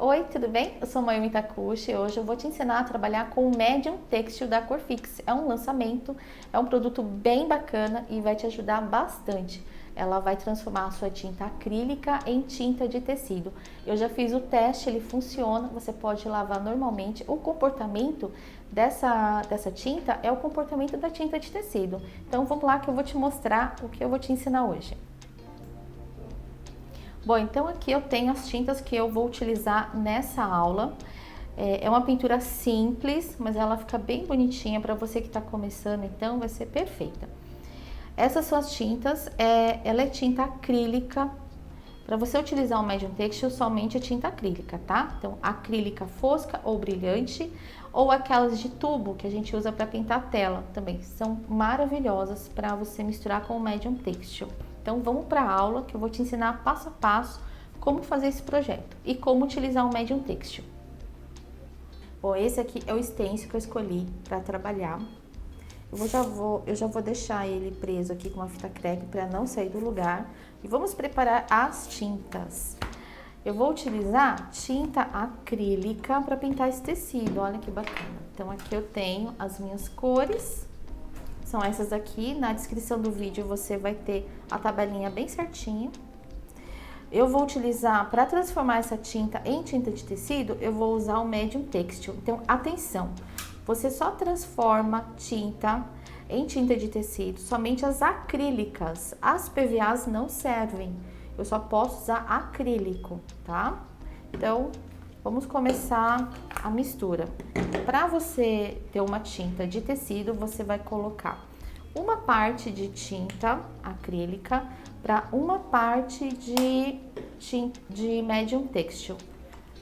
Oi, tudo bem? Eu sou Mayumi Takushi e hoje eu vou te ensinar a trabalhar com o Medium Textil da Corfix. É um lançamento, é um produto bem bacana e vai te ajudar bastante. Ela vai transformar a sua tinta acrílica em tinta de tecido. Eu já fiz o teste, ele funciona, você pode lavar normalmente. O comportamento dessa tinta é o comportamento da tinta de tecido. Então vamos lá que eu vou te mostrar o que eu vou te ensinar hoje. Bom, então aqui eu tenho as tintas que eu vou utilizar nessa aula. É uma pintura simples, mas ela fica bem bonitinha para você que está começando, então vai ser perfeita. Essas são as tintas, ela é tinta acrílica. Para você utilizar o Medium Textil, somente a tinta acrílica, tá? Então, acrílica fosca ou brilhante, ou aquelas de tubo que a gente usa para pintar a tela também. São maravilhosas para você misturar com o Medium Textil. Então, vamos para a aula que eu vou te ensinar passo a passo como fazer esse projeto e como utilizar o Medium Textil. Bom, esse aqui é o stencil que eu escolhi para trabalhar. Eu já vou deixar ele preso aqui com uma fita crepe para não sair do lugar. E vamos preparar as tintas. Eu vou utilizar tinta acrílica para pintar esse tecido, olha que bacana. Então aqui eu tenho as minhas cores, são essas aqui. Na descrição do vídeo você vai ter a tabelinha bem certinho. Eu vou utilizar, para transformar essa tinta em tinta de tecido, eu vou usar o Medium Textil. Então atenção! Você só transforma tinta em tinta de tecido, somente as acrílicas. As PVAs não servem. Eu só posso usar acrílico, tá? Então, vamos começar a mistura. Para você ter uma tinta de tecido, você vai colocar uma parte de tinta acrílica para uma parte de Medium Textil.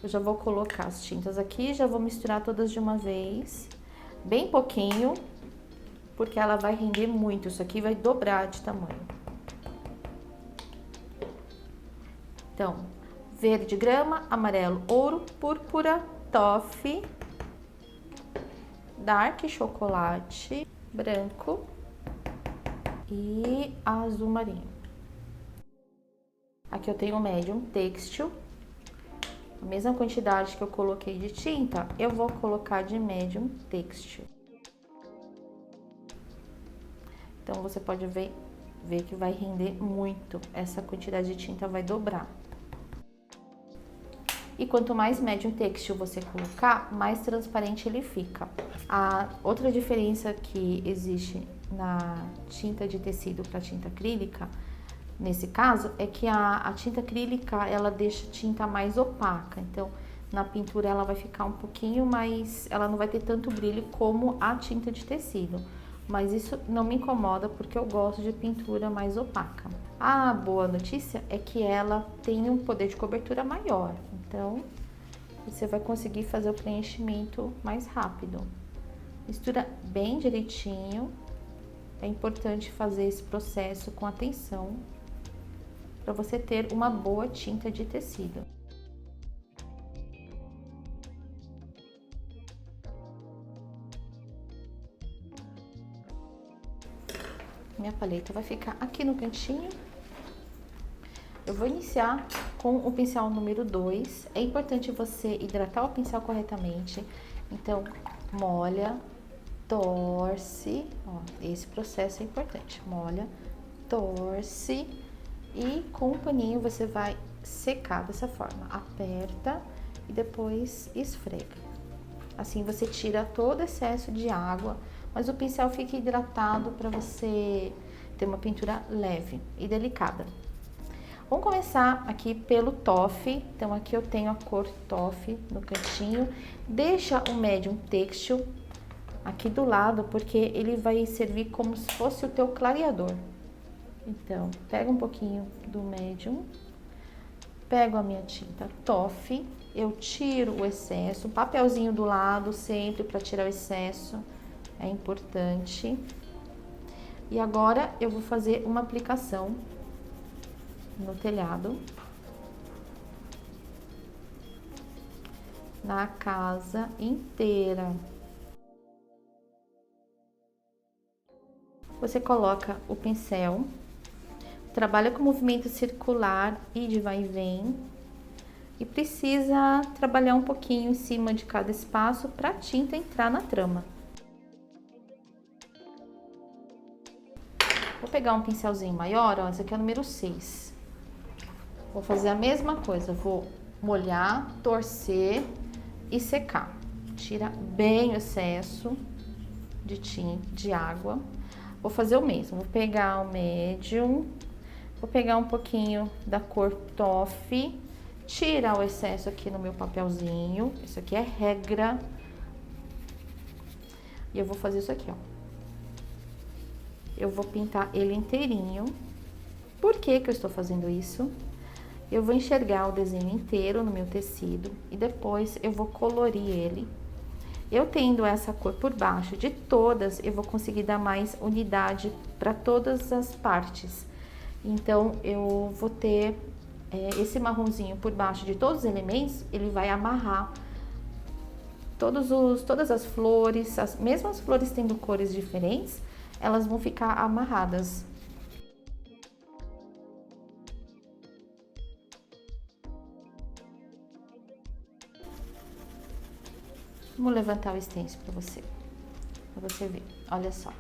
Eu já vou colocar as tintas aqui, já vou misturar todas de uma vez, bem pouquinho, porque ela vai render muito, isso aqui vai dobrar de tamanho. Então, verde grama, amarelo ouro, púrpura, toffee, dark chocolate, branco e azul marinho. Aqui eu tenho o Medium Textil. A mesma quantidade que eu coloquei de tinta, eu vou colocar de Medium Textil. Então, você pode ver que vai render muito. Essa quantidade de tinta vai dobrar. E quanto mais Medium Textil você colocar, mais transparente ele fica. A outra diferença que existe na tinta de tecido para tinta acrílica, nesse caso, é que a tinta acrílica, ela deixa a tinta mais opaca. Então, na pintura ela vai ficar um pouquinho mais... ela não vai ter tanto brilho como a tinta de tecido. Mas isso não me incomoda porque eu gosto de pintura mais opaca. A boa notícia é que ela tem um poder de cobertura maior. Então, você vai conseguir fazer o preenchimento mais rápido. Mistura bem direitinho. É importante fazer esse processo com atenção para você ter uma boa tinta de tecido. Minha paleta vai ficar aqui no cantinho. Eu vou iniciar com o pincel número 2. É importante você hidratar o pincel corretamente. Então, molha, torce. Ó, esse processo é importante. Molha, torce e com o paninho você vai secar dessa forma. Aperta e depois esfrega. Assim você tira todo o excesso de água, mas o pincel fica hidratado para você ter uma pintura leve e delicada. Vamos começar aqui pelo toffee. Então aqui eu tenho a cor toffee no cantinho. Deixa o Medium Textil aqui do lado, porque ele vai servir como se fosse o teu clareador. Então, pega um pouquinho do Medium, pego a minha tinta toffee, eu tiro o excesso, papelzinho do lado sempre para tirar o excesso, é importante. E agora eu vou fazer uma aplicação no telhado, na casa inteira. Você coloca o pincel, trabalha com movimento circular e de vai e vem. e precisa trabalhar um pouquinho em cima de cada espaço para a tinta entrar na trama. Vou pegar um pincelzinho maior, ó, esse aqui é o número 6. Vou fazer a mesma coisa, vou molhar, torcer e secar. Tira bem o excesso de tinta, de água. Vou fazer o mesmo, vou pegar o médium, vou pegar um pouquinho da cor toffee, tirar o excesso aqui no meu papelzinho. Isso aqui é regra. E eu vou fazer isso aqui, ó. Eu vou pintar ele inteirinho. Por que que eu estou fazendo isso? Eu vou enxergar o desenho inteiro no meu tecido e depois eu vou colorir ele. Eu tendo essa cor por baixo de todas, eu vou conseguir dar mais unidade para todas as partes. Então, eu vou ter esse marronzinho por baixo de todos os elementos, ele vai amarrar todas as flores, mesmo as flores tendo cores diferentes, elas vão ficar amarradas. Vamos levantar o stencil pra você ver. Olha só.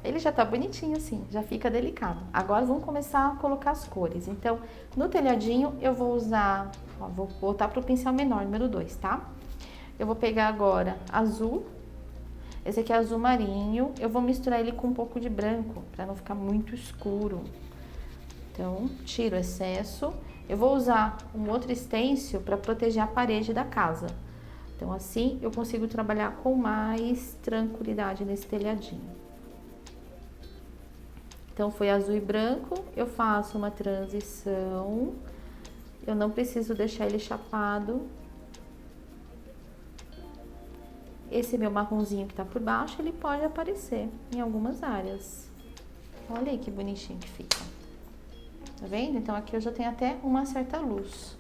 Ele já tá bonitinho assim, já fica delicado. Agora vamos começar a colocar as cores. Então, no telhadinho eu vou usar, ó, vou voltar pro pincel menor, número 2, tá? Eu vou pegar agora azul. Esse aqui é azul marinho. Eu vou misturar ele com um pouco de branco, pra não ficar muito escuro. Então, tiro o excesso. Eu vou usar um outro stencil para proteger a parede da casa. Então, assim, eu consigo trabalhar com mais tranquilidade nesse telhadinho. Então, foi azul e branco, eu faço uma transição. Eu não preciso deixar ele chapado. Esse meu marronzinho que tá por baixo, ele pode aparecer em algumas áreas. Olha aí que bonitinho que fica. Tá vendo? Então, aqui eu já tenho até uma certa luz.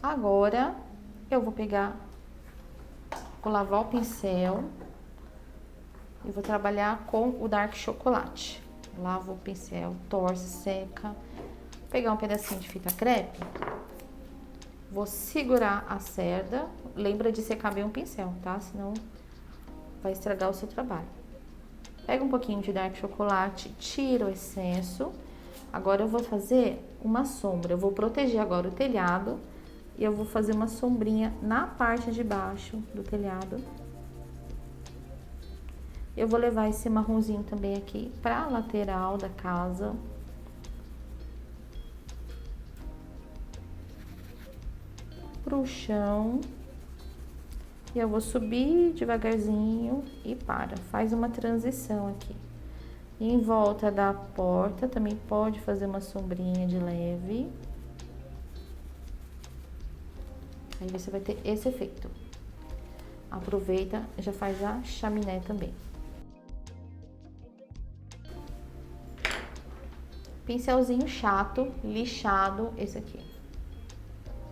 Agora, eu vou pegar... Vou lavar o pincel e vou trabalhar com o Dark Chocolate. Lavo o pincel, torce, seca. Vou pegar um pedacinho de fita crepe. Vou segurar a cerda. Lembra de secar bem o pincel, tá? Senão vai estragar o seu trabalho. Pega um pouquinho de Dark Chocolate, tira o excesso. Agora eu vou fazer uma sombra. Eu vou proteger agora o telhado. E eu vou fazer uma sombrinha na parte de baixo do telhado. Eu vou levar esse marronzinho também aqui para a lateral da casa. Pro chão. E eu vou subir devagarzinho e faz uma transição aqui. E em volta da porta também pode fazer uma sombrinha de leve. Aí você vai ter esse efeito. Aproveita e já faz a chaminé também. Pincelzinho chato, lixado, esse aqui.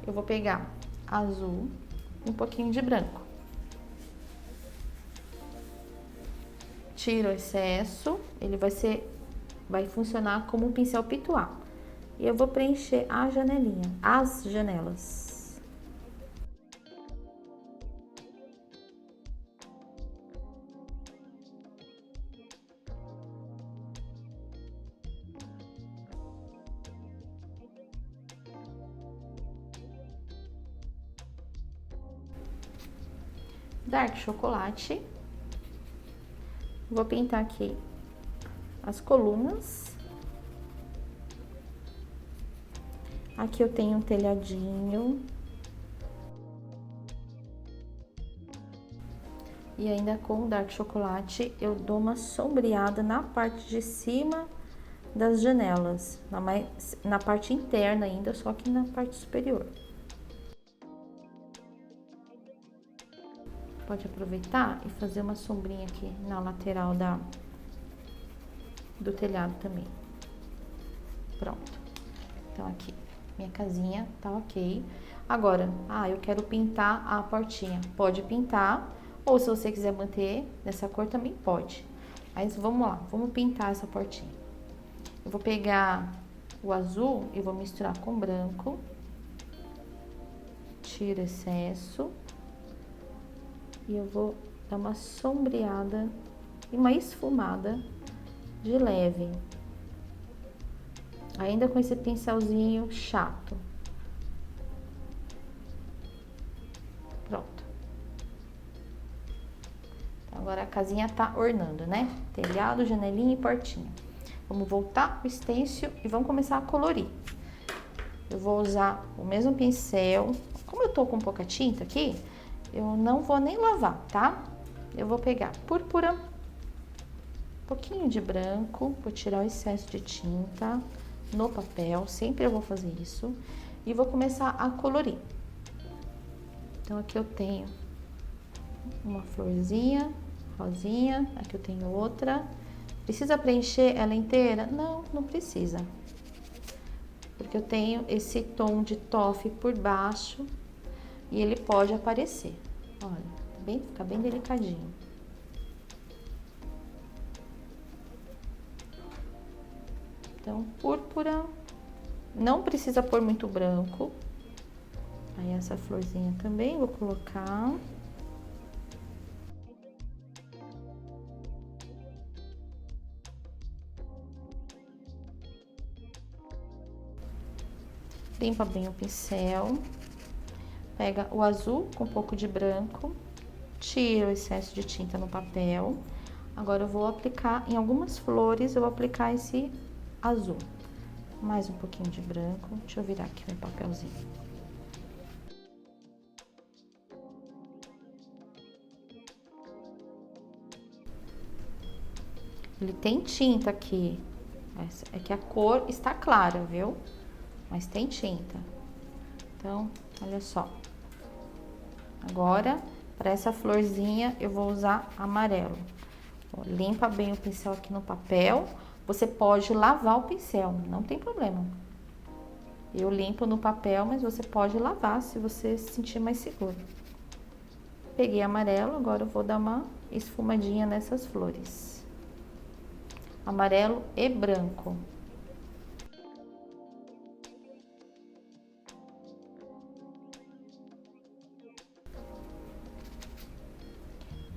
Eu vou pegar azul e um pouquinho de branco. Tiro o excesso, ele vai funcionar como um pincel pituá. E eu vou preencher a janelinha, as janelas. Dark Chocolate. Vou pintar aqui as colunas. Aqui eu tenho um telhadinho. E ainda com o Dark Chocolate, eu dou uma sombreada na parte de cima das janelas. Na parte interna ainda, só que na parte superior. Pode aproveitar e fazer uma sombrinha aqui na lateral do telhado também. Pronto. Então, aqui, minha casinha tá ok. Agora, eu quero pintar a portinha. Pode pintar, ou se você quiser manter nessa cor também pode. Mas vamos lá, vamos pintar essa portinha. Eu vou pegar o azul e vou misturar com branco. tiro excesso. E eu vou dar uma sombreada e uma esfumada de leve. Ainda com esse pincelzinho chato. Pronto. Então, agora a casinha tá ornando, né? Telhado, janelinha e portinha. Vamos voltar o stencil e vamos começar a colorir. Eu vou usar o mesmo pincel. Como eu tô com pouca tinta aqui, eu não vou nem lavar, tá? Eu vou pegar púrpura, um pouquinho de branco, vou tirar o excesso de tinta no papel, sempre eu vou fazer isso, e vou começar a colorir. Então, aqui eu tenho uma florzinha, rosinha, aqui eu tenho outra. Precisa preencher ela inteira? Não, não precisa. Porque eu tenho esse tom de toffee por baixo e ele pode aparecer. Olha, fica bem delicadinho. Então, púrpura, não precisa pôr muito branco. Aí essa florzinha também vou colocar. Limpa bem o pincel. Pega o azul com um pouco de branco. Tira o excesso de tinta no papel. Agora eu vou aplicar, em algumas flores, eu vou aplicar esse azul. Mais um pouquinho de branco. Deixa eu virar aqui meu papelzinho. Ele tem tinta aqui. É que a cor está clara, viu? Mas tem tinta. Então, olha só. Agora, para essa florzinha, eu vou usar amarelo. Ó, limpa bem o pincel aqui no papel. Você pode lavar o pincel, não tem problema. Eu limpo no papel, mas você pode lavar se você se sentir mais seguro. Peguei amarelo, agora eu vou dar uma esfumadinha nessas flores. Amarelo e branco.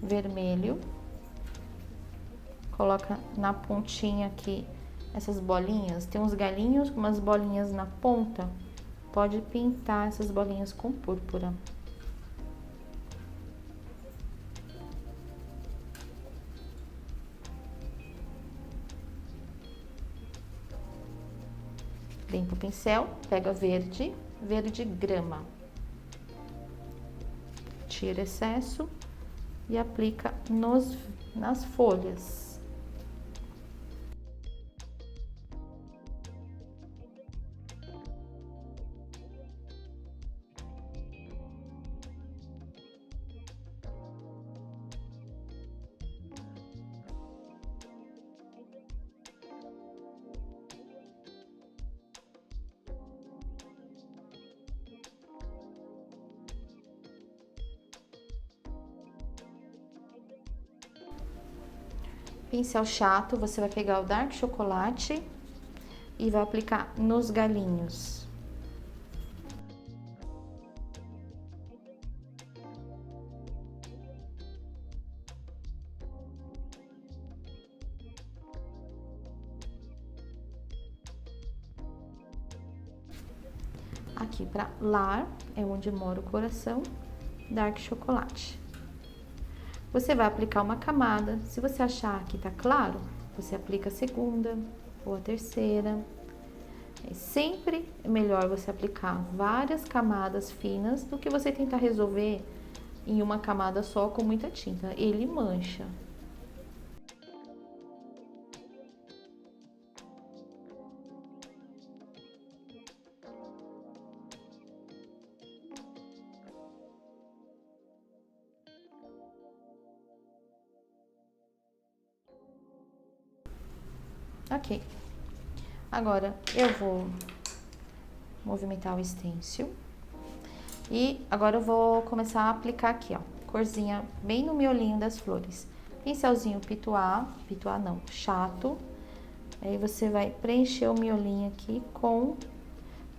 Vermelho. Coloca na pontinha aqui essas bolinhas. Tem uns galinhos com umas bolinhas na ponta. Pode pintar essas bolinhas com púrpura. Limpa o pincel, pega verde, verde grama. Tira excesso e aplica nas folhas. Pincel chato, você vai pegar o Dark Chocolate e vai aplicar nos galinhos. Aqui para lar, é onde mora o coração, Dark Chocolate. Você vai aplicar uma camada, se você achar que tá claro, você aplica a segunda ou a terceira. É sempre melhor você aplicar várias camadas finas do que você tentar resolver em uma camada só com muita tinta. Ele mancha. Ok. Agora, eu vou movimentar o stencil. E agora eu vou começar a aplicar aqui, ó. Corzinha bem no miolinho das flores. Pincelzinho pituá não, chato. Aí você vai preencher o miolinho aqui com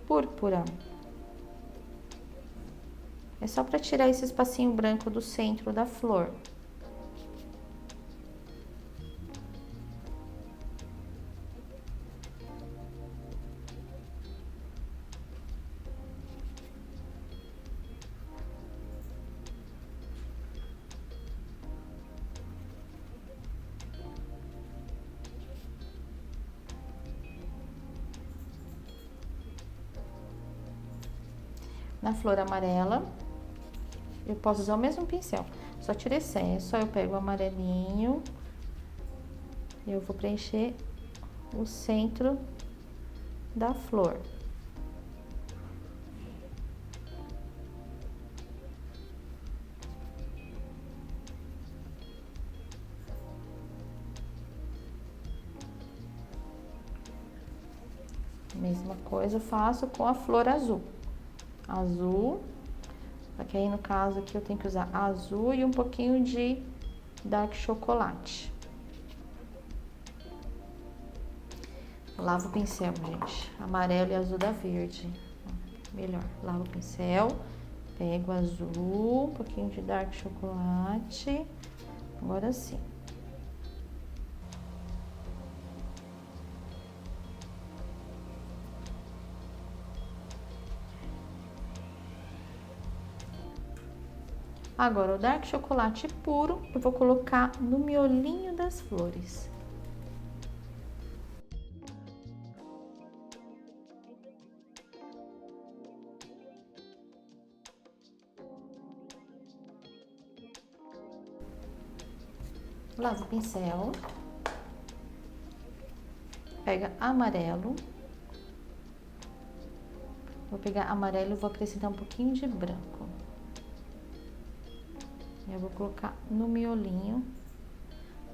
púrpura. É só para tirar esse espacinho branco do centro da flor. Na flor amarela, eu posso usar o mesmo pincel, só tira excesso, aí eu pego o amarelinho e eu vou preencher o centro da flor. Mesma coisa eu faço com a flor azul. Azul, só que aí no caso aqui eu tenho que usar azul e um pouquinho de dark chocolate. Lavo o pincel, gente, amarelo e azul da verde, melhor. Lavo o pincel, pego azul, um pouquinho de dark chocolate, agora sim. Agora, o dark chocolate puro, eu vou colocar no miolinho das flores. Lavo o pincel. Pega amarelo. Vou pegar amarelo e vou acrescentar um pouquinho de branco. Eu vou colocar no miolinho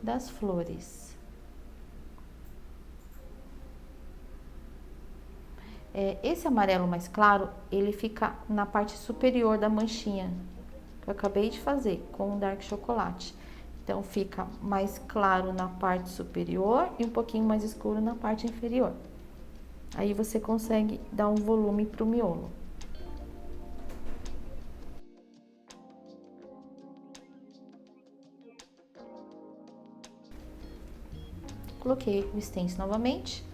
das flores. Esse amarelo mais claro, ele fica na parte superior da manchinha que eu acabei de fazer com o dark chocolate. Então, fica mais claro na parte superior e um pouquinho mais escuro na parte inferior. Aí você consegue dar um volume pro miolo. Coloquei o stencil novamente,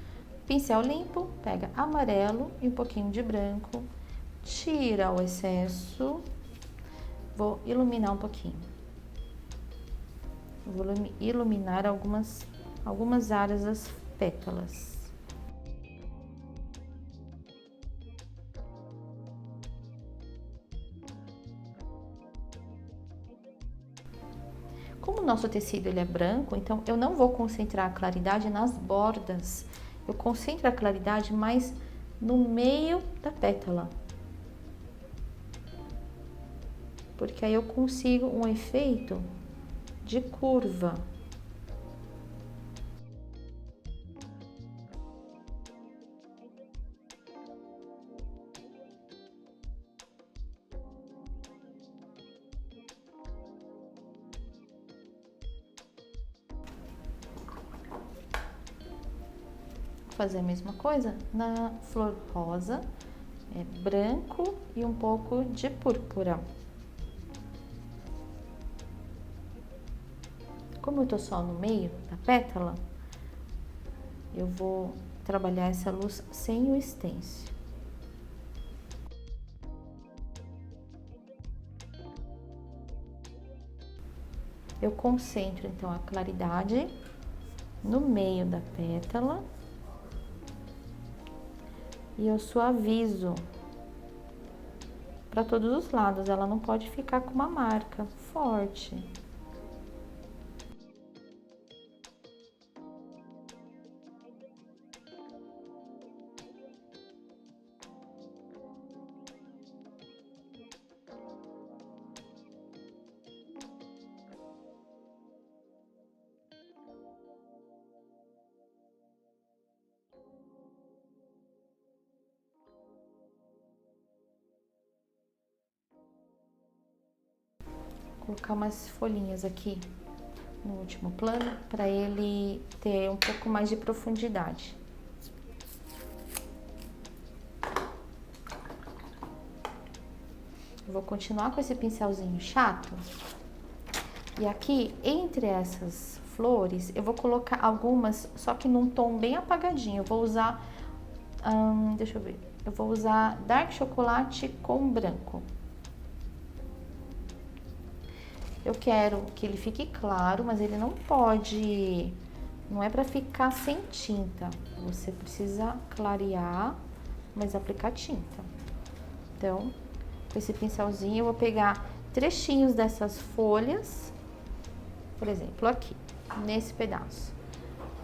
pincel limpo, pega amarelo e um pouquinho de branco, tira o excesso, vou iluminar um pouquinho. Vou iluminar algumas áreas das pétalas. Como o nosso tecido ele é branco, então eu não vou concentrar a claridade nas bordas. Eu concentro a claridade mais no meio da pétala. Porque aí eu consigo um efeito de curva. Fazer a mesma coisa na flor rosa, branco e um pouco de púrpura. Como eu tô só no meio da pétala, eu vou trabalhar essa luz sem o stencil. Eu concentro então a claridade no meio da pétala. E eu suavizo para todos os lados, ela não pode ficar com uma marca forte. Vou colocar umas folhinhas aqui no último plano para ele ter um pouco mais de profundidade. vou continuar com esse pincelzinho chato. E aqui, entre essas flores, eu vou colocar algumas, só que num tom bem apagadinho. Eu vou usar, deixa eu ver, eu vou usar Dark Chocolate com branco. Eu quero que ele fique claro, mas ele não pode, não é pra ficar sem tinta. Você precisa clarear, mas aplicar tinta. Então, com esse pincelzinho eu vou pegar trechinhos dessas folhas, por exemplo, aqui, nesse pedaço.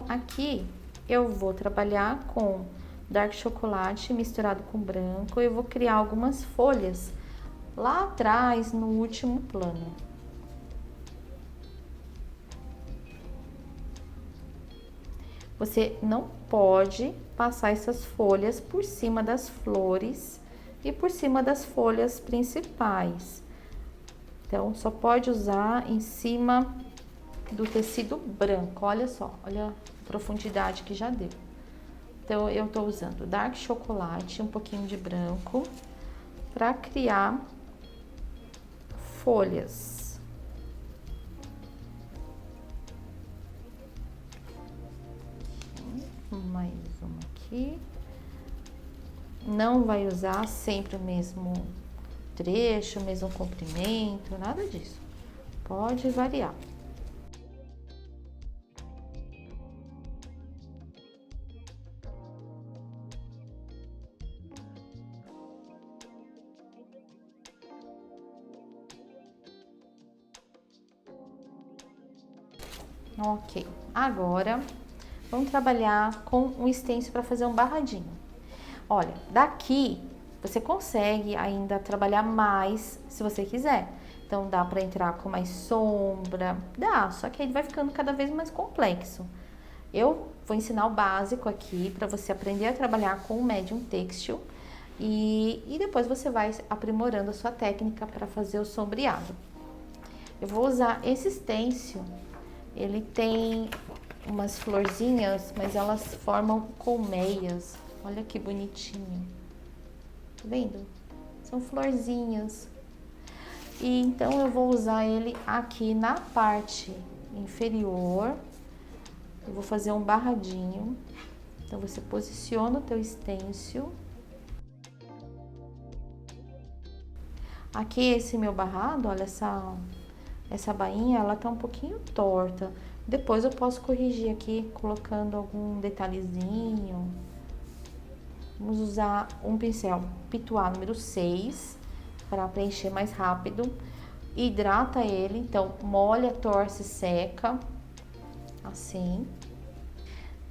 Aqui eu vou trabalhar com Dark Chocolate misturado com branco. Eu vou criar algumas folhas lá atrás, no último plano. Você não pode passar essas folhas por cima das flores e por cima das folhas principais. Então, só pode usar em cima do tecido branco. Olha só, olha a profundidade que já deu. Então, eu tô usando Dark Chocolate, um pouquinho de branco, para criar folhas. Mais uma aqui. Não vai usar sempre o mesmo trecho, o mesmo comprimento, nada disso. Pode variar. Ok, agora vamos trabalhar com um stencil para fazer um barradinho. Olha, daqui você consegue ainda trabalhar mais se você quiser. Então dá para entrar com mais sombra, dá, só que aí vai ficando cada vez mais complexo. Eu vou ensinar o básico aqui para você aprender a trabalhar com o medium textil e depois você vai aprimorando a sua técnica para fazer o sombreado. Eu vou usar esse stencil, ele tem umas florzinhas, mas elas formam colmeias. Olha que bonitinho. Tá vendo? São florzinhas. E então eu vou usar ele aqui na parte inferior. Eu vou fazer um barradinho. Então você posiciona o teu stencil. Aqui esse meu barrado, olha essa bainha, ela tá um pouquinho torta. Depois eu posso corrigir aqui colocando algum detalhezinho. Vamos usar um pincel Pituá número 6 para preencher mais rápido. Hidrata ele, então molha, torce, seca, assim.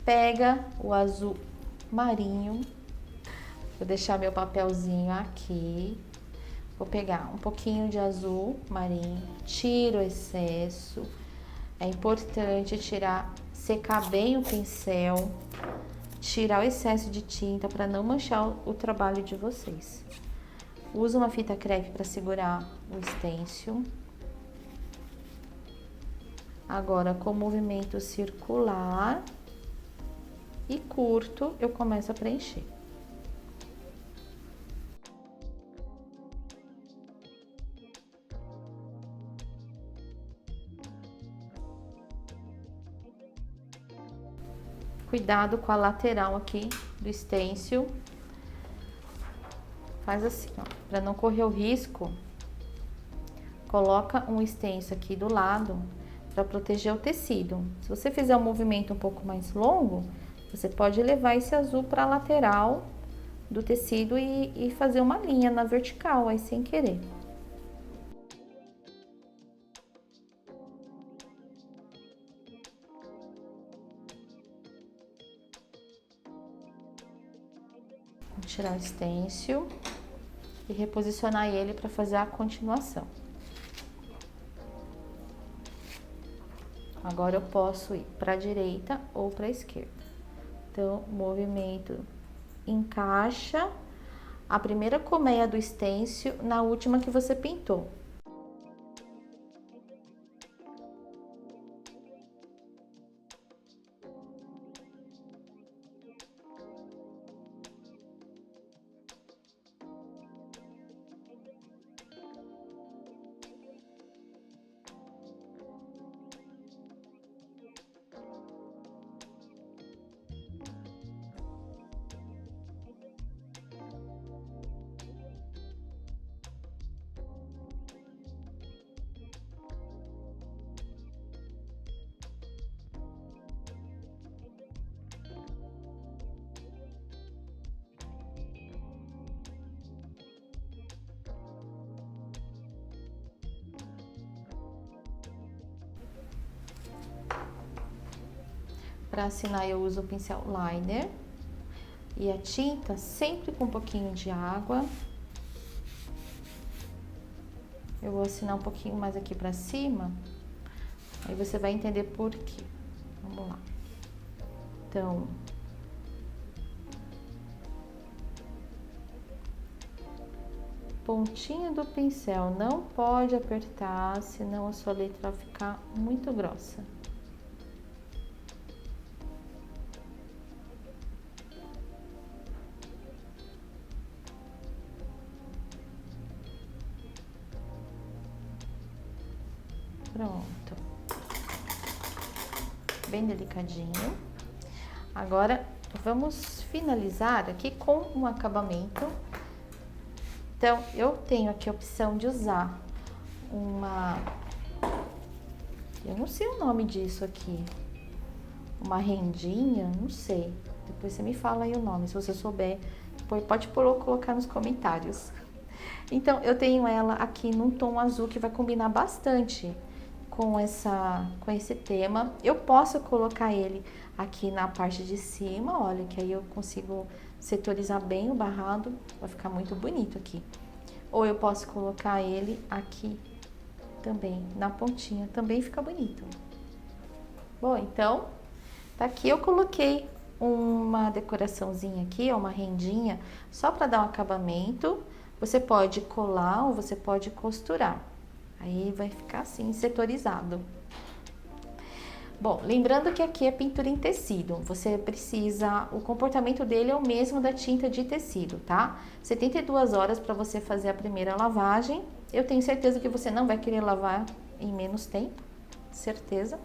Pega o azul marinho, vou deixar meu papelzinho aqui. Vou pegar um pouquinho de azul marinho, tiro o excesso. É importante tirar, secar bem o pincel, tirar o excesso de tinta para não manchar o trabalho de vocês. Usa uma fita crepe para segurar o stencil. Agora, com movimento circular e curto, eu começo a preencher. Cuidado com a lateral aqui do stencil. Faz assim, ó, para não correr o risco, coloca um stencil aqui do lado para proteger o tecido. Se você fizer um movimento um pouco mais longo, você pode levar esse azul para a lateral do tecido e fazer uma linha na vertical, aí sem querer. Vou tirar o stencil e reposicionar ele para fazer a continuação. Agora eu posso ir para a direita ou para a esquerda. Então, o movimento encaixa a primeira colmeia do stencil na última que você pintou. para assinar eu uso o pincel liner. E a tinta sempre com um pouquinho de água. Eu vou assinar um pouquinho mais aqui pra cima. Aí você vai entender por quê. Vamos lá. Então... pontinha do pincel, não pode apertar, senão a sua letra vai ficar muito grossa. Pronto. Bem delicadinho. Agora, vamos finalizar aqui com um acabamento. Então, eu tenho aqui a opção de usar uma... eu não sei o nome disso aqui. Uma rendinha, não sei. Depois você me fala aí o nome, se você souber. Pode colocar nos comentários. Então, eu tenho ela aqui num tom azul que vai combinar bastante com esse tema. Eu posso colocar ele aqui na parte de cima, olha, que aí eu consigo setorizar bem o barrado, vai ficar muito bonito aqui. Ou eu posso colocar ele aqui também, na pontinha, também fica bonito. Bom, então, tá aqui eu coloquei uma decoraçãozinha aqui, uma rendinha, só para dar um acabamento. Você pode colar ou você pode costurar. Aí vai ficar assim, setorizado. Bom, lembrando que aqui é pintura em tecido, você precisa, o comportamento dele é o mesmo da tinta de tecido, tá? 72 horas para você fazer a primeira lavagem. Eu tenho certeza que você não vai querer lavar em menos tempo, certeza.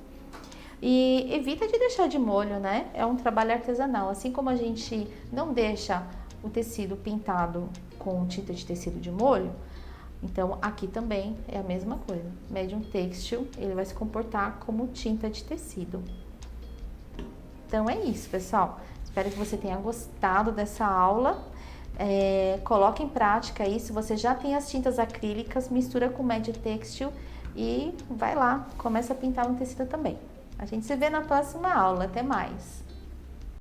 E evita de deixar de molho, né? É um trabalho artesanal, assim como a gente não deixa o tecido pintado com tinta de tecido de molho, então, aqui também é a mesma coisa. Medium Textil, ele vai se comportar como tinta de tecido. Então, é isso, pessoal. Espero que você tenha gostado dessa aula. Coloque em prática aí. Se você já tem as tintas acrílicas, mistura com Medium Textil e vai lá, começa a pintar no tecido também. A gente se vê na próxima aula. Até mais!